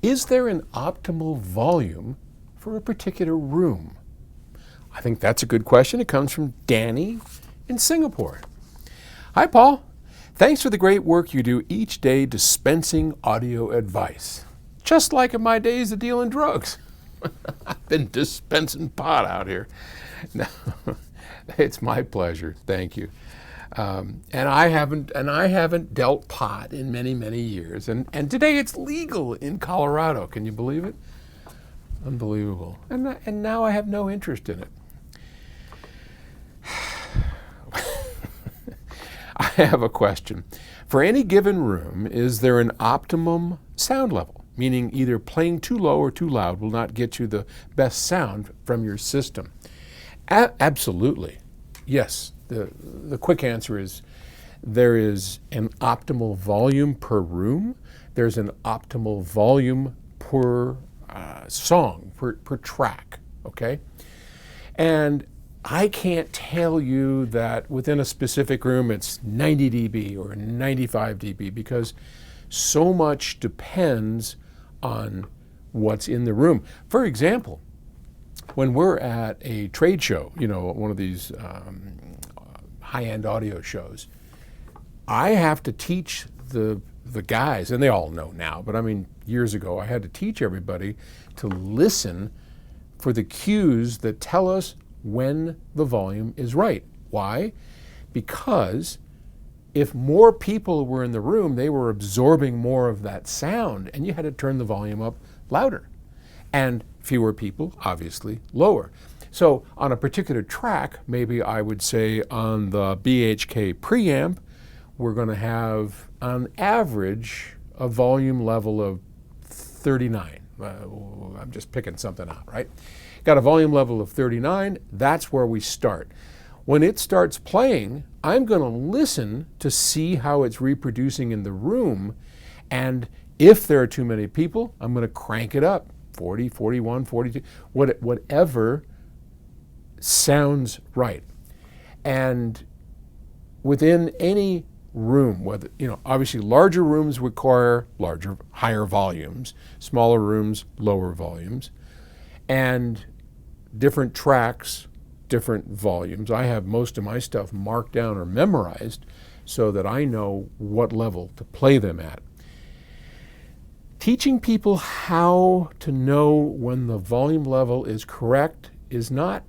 Is there an optimal volume for a particular room? I think that's a good question. It comes from Danny in Singapore. Hi, Paul. Thanks for the great work you do each day dispensing audio advice. Just like in my days of dealing drugs. I've been dispensing pot out here. No, it's my pleasure. Thank you. And I haven't dealt pot in many, many years. And today it's legal in Colorado. Can you believe it? Unbelievable. And now I have no interest in it. I have a question. For any given room, is there an optimum sound level? Meaning either playing too low or too loud will not get you the best sound from your system. Absolutely. Yes. The quick answer is there is an optimal volume per room. There's an optimal volume per song, per track, okay? And I can't tell you that within a specific room it's 90 dB or 95 dB because so much depends on what's in the room. For example, when we're at a trade show, one of these high-end audio shows, I have to teach the guys, and they all know now, but I mean, years ago, I had to teach everybody to listen for the cues that tell us when the volume is right. Why? Because if more people were in the room, they were absorbing more of that sound, and you had to turn the volume up louder. And fewer people, obviously, lower. So on a particular track, maybe I would say on the BHK preamp, we're going to have, on average, a volume level of 39. I'm just picking something out, right? Got a volume level of 39, that's where we start. When it starts playing, I'm going to listen to see how it's reproducing in the room, and if there are too many people, I'm going to crank it up, 40, 41, 42, whatever sounds right. And within any room, whether, obviously larger rooms require higher volumes, smaller rooms, lower volumes, and different tracks, different volumes. I have most of my stuff marked down or memorized so that I know what level to play them at. Teaching people how to know when the volume level is correct is not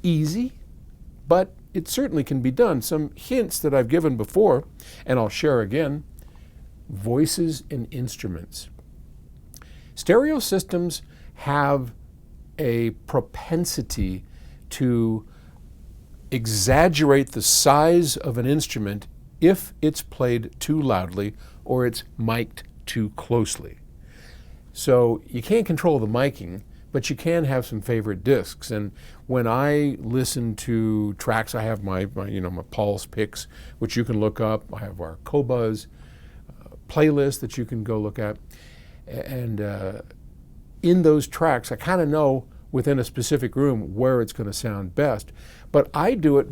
easy, but it certainly can be done. Some hints that I've given before, and I'll share again: voices and instruments. Stereo systems have a propensity to exaggerate the size of an instrument if it's played too loudly or it's mic'd too closely. So you can't control the miking, but you can have some favorite discs. And when I listen to tracks, I have my Paul's Picks, which you can look up. I have our Qobuz playlist that you can go look at. And in those tracks, I kind of know within a specific room where it's going to sound best. But I do it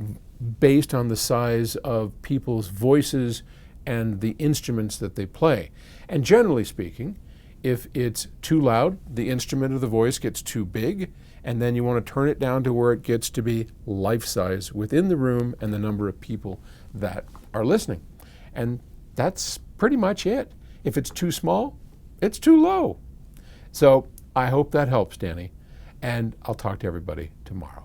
based on the size of people's voices and the instruments that they play. And generally speaking, if it's too loud, the instrument or the voice gets too big, and then you want to turn it down to where it gets to be life-size within the room and the number of people that are listening. And that's pretty much it. If it's too small, it's too low. So I hope that helps, Danny, and I'll talk to everybody tomorrow.